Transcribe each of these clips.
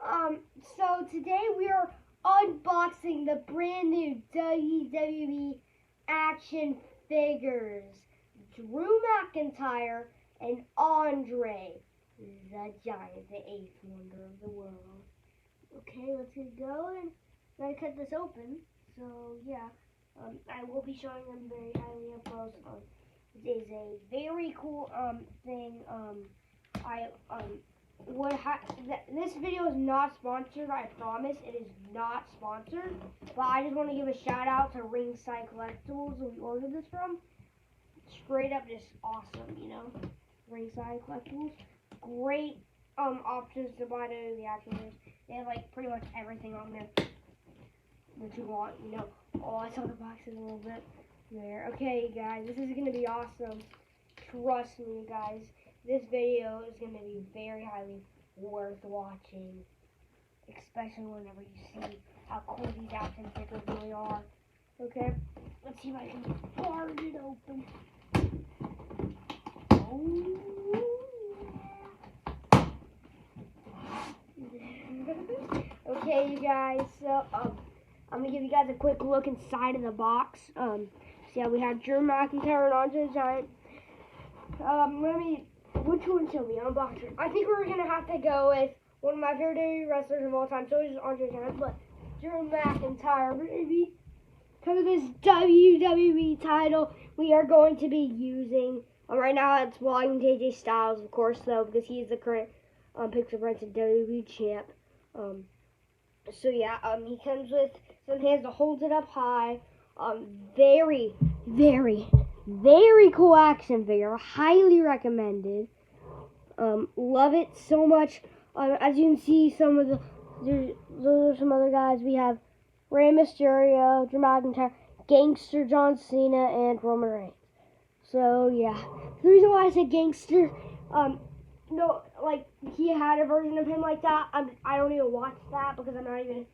So today we are unboxing the brand new WWE action figures. Drew McIntyre and Andre the Giant, the eighth wonder of the world. Okay, let's get going. I'm going to cut this open. So, yeah, I will be showing them very highly up close. It is a very cool thing. This video is not sponsored, I promise. It is not sponsored. But I just want to give a shout out to Ringside Collectibles, who we ordered this from. Straight up just awesome, you know. Ringside Collectibles. Great options to buy the action figures. They have like pretty much everything on there that you want, you know. Oh, I saw the boxes a little bit there. Okay, guys, this is going to be awesome. Trust me, guys. This video is going to be very highly worth watching, especially whenever you see how cool these action figures really are. Okay, let's see if I can barge it open. Oh, yeah. Okay, you guys, so I'm going to give you guys a quick look inside of the box. So yeah, we have Drew McIntyre and Andre the Giant. Which one shall we unbox? I think we're going to have to go with one of my favorite wrestlers of all time. So is Andre the Giant, but Drew McIntyre, baby. Because of this WWE title we are going to be using. Right now it's belonging to AJ Styles, of course, though, because he is the current picture-printed WWE champ. So yeah, he comes with some hands to hold it up high. Very, very, very cool action figure. Highly recommended. Love it so much. As you can see, those are some other guys. We have Rey Mysterio, Drew McIntyre, Gangster John Cena, and Roman Reigns. So yeah, the reason why I said Gangster, no, like he had a version of him like that. I don't even watch that because I'm not even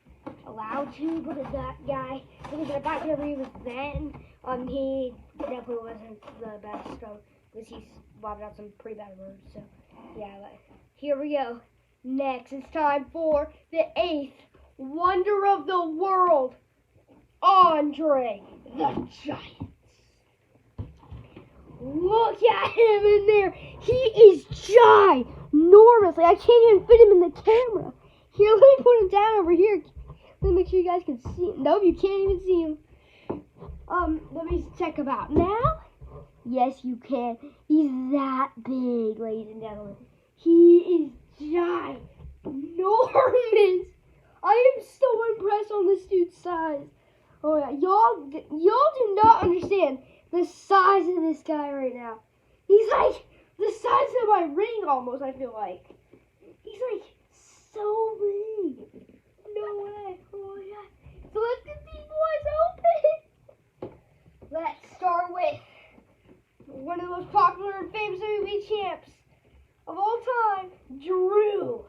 allowed to. Because that guy, because back whenever he was then, he definitely wasn't the best. Because he's bobbed out some pretty bad words. So yeah, but here we go. Next, it's time for the eighth wonder of the world, Andre the Giant. Look at him in there. He is ginormous. Like, I can't even fit him in the camera. Here, let me put him down over here. Let me make sure you guys can see him. Nope, you can't even see him. Let me check him out now. Yes, you can. He's that big, ladies and gentlemen. He is ginormous. I am so impressed on this dude's size. Oh yeah, y'all do not understand the size of this guy right now. He's like the size of my ring almost, I feel like. He's like so big. No way. Oh my god. So let's get these boys open. Let's start with one of the most popular and famous WWE champs of all time, Drew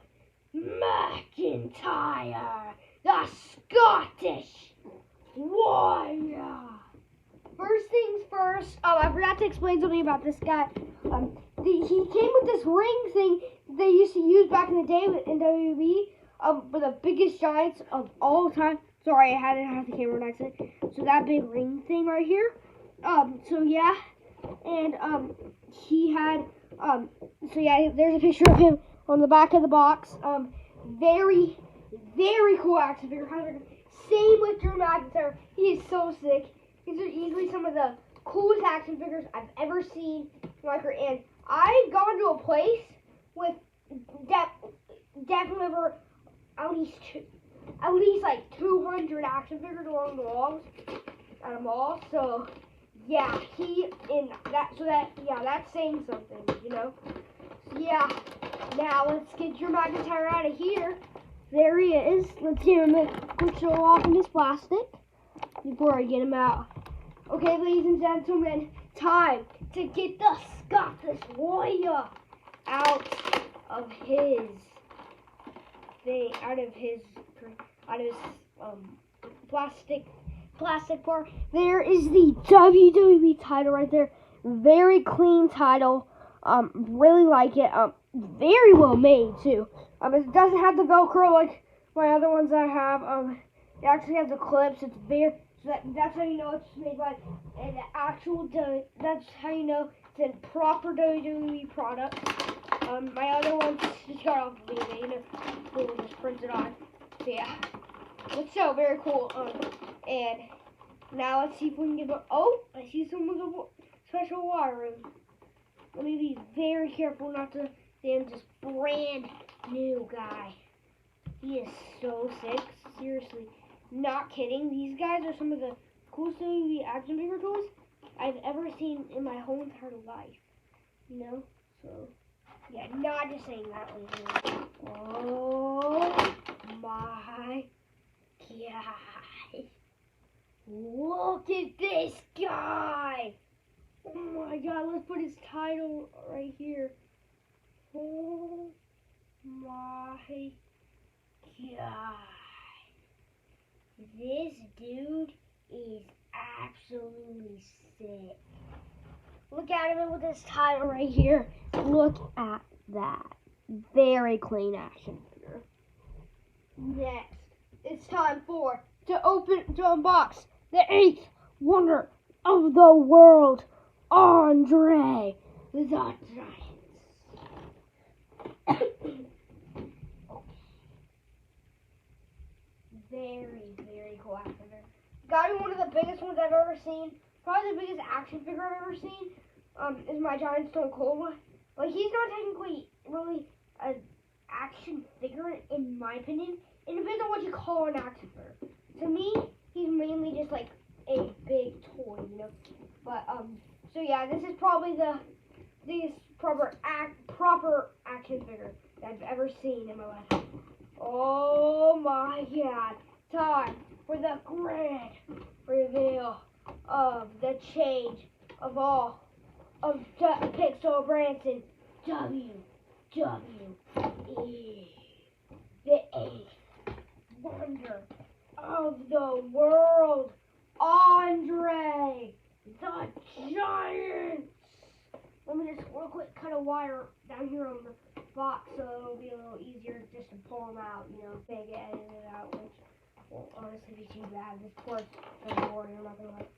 McIntyre, the Scottish Warrior. First things first, I forgot to explain something about this guy. He came with this ring thing they used to use back in the day in WWE for the biggest giants of all time. Sorry, I had to have the camera next to it. So that big ring thing right here. So yeah, and he had so yeah, there's a picture of him on the back of the box. Very, very cool action figure. Same with Drew McIntyre. He is so sick. These are easily some of the coolest action figures I've ever seen. And I've gone to a place with definitely over at least like 200 action figures along the walls at a mall. So yeah, that's saying something, you know. So yeah, now let's get Drew McIntyre out of here. There he is. Let's give him a quick show off in his plastic before I get him out. Okay, ladies and gentlemen, time to get the Scottish Warrior out of his thing, out of his plastic part. There is the WWE title right there. Very clean title. Really like it. Very well made too. It doesn't have the Velcro like my other ones I have. It actually has the clips. It's very, so that's how you know it's made by an actual, that's how you know it's a proper WWE product. My other ones just got off of eBay, you know, they just printed on. So yeah, it's so very cool. And now let's see if we can get, oh, I see someone's a special water room. Let me be very careful not to damn this brand new guy. He is so sick, seriously. Not kidding. These guys are some of the coolest WWE action figure tools I've ever seen in my whole entire life. You know? So, yeah, not just saying that later. Oh my God. Look at this guy. Oh my God, let's put his title right here. Oh my God. This dude is absolutely sick. Look at him with this title right here. Look at that. Very clean action figure. Next, it's time to unbox the 8th wonder of the world, Andre the Giant. Very cool action figure. Got me one of the biggest ones I've ever seen. Probably the biggest action figure I've ever seen. Is my Giant Stone Cold one. Like, he's not technically really an action figure in my opinion. It depends on what you call an action figure. To me, he's mainly just like a big toy, you know. But so yeah, this is probably the biggest proper action figure that I've ever seen in my life. Oh my God. Time for the grand reveal of the change of all of Pixel Branson WWE. The 8th wonder of the world, Andre the Giant. Let me just real quick cut a wire down here on the box so it'll be a little easier just to pull them out, you know. They get edited out, which won't honestly be too bad. This part's very boring, I'm not gonna lie.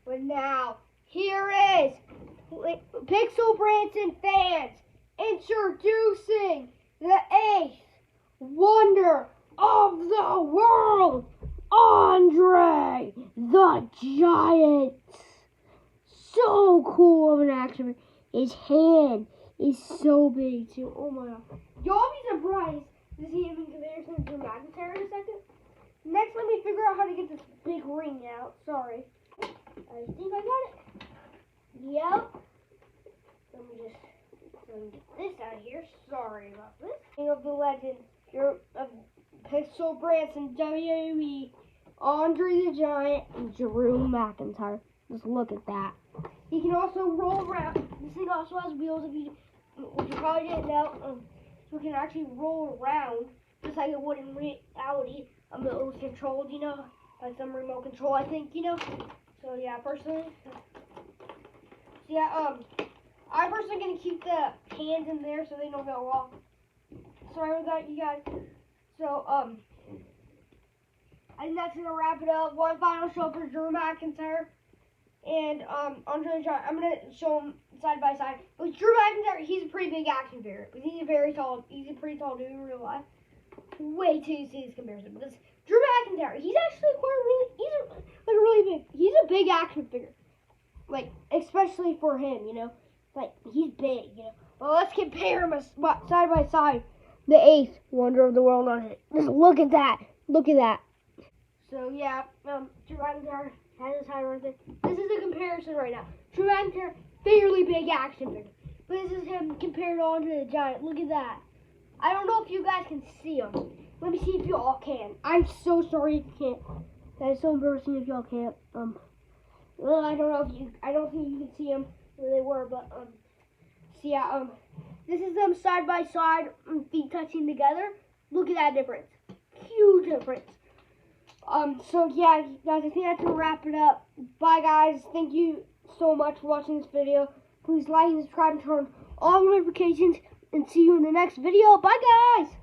But now, here is Pixel Branson fans introducing the 8th wonder of the world, Andre the Giant. So cool of an action figure. His hand is so big too. Oh my God. Y'all be surprised to see him in comparison to Drew McIntyre in a second. Next, let me figure out how to get this big ring out. Sorry. I think I got it. Yep. Let me get this out of here. Sorry about this. King of the legend, of Pixel Branson, WWE, Andre the Giant, and Drew McIntyre. Just look at that. He can also roll around. This thing also has wheels, which you probably didn't know. So it can actually roll around, just like it would in reality. It was controlled, you know, by some remote control, I think, you know. So yeah, personally, I'm personally gonna keep the hands in there so they don't go off. Sorry about that, you guys. So I think that's gonna wrap it up. One final show for Drew McIntyre and Andre the Giant. I'm gonna show them side by side. With Drew McIntyre, he's a pretty big action figure. He's a pretty tall dude in real life. Way too serious comparison. Because Drew McIntyre, he's actually he's a big action figure. Like, especially for him, you know. Like, he's big, you know. Well, let's compare him side by side. The 8th wonder of the world on it. Just look at that. Look at that. So, yeah, Drew McIntyre has his height right there. This is a comparison right now. Drew McIntyre, fairly big action figure. But this is him compared on to the Giant. Look at that. I don't know if you guys can see him. Let me see if you all can. I'm so sorry if you can't. That is so embarrassing if y'all can't. Well, I don't think you can see them where they were, but, so yeah, this is them side by side, feet touching together. Look at that difference. Huge difference. So yeah, guys, I think that's gonna wrap it up. Bye, guys. Thank you so much for watching this video. Please like and subscribe and turn on all notifications, and see you in the next video. Bye, guys.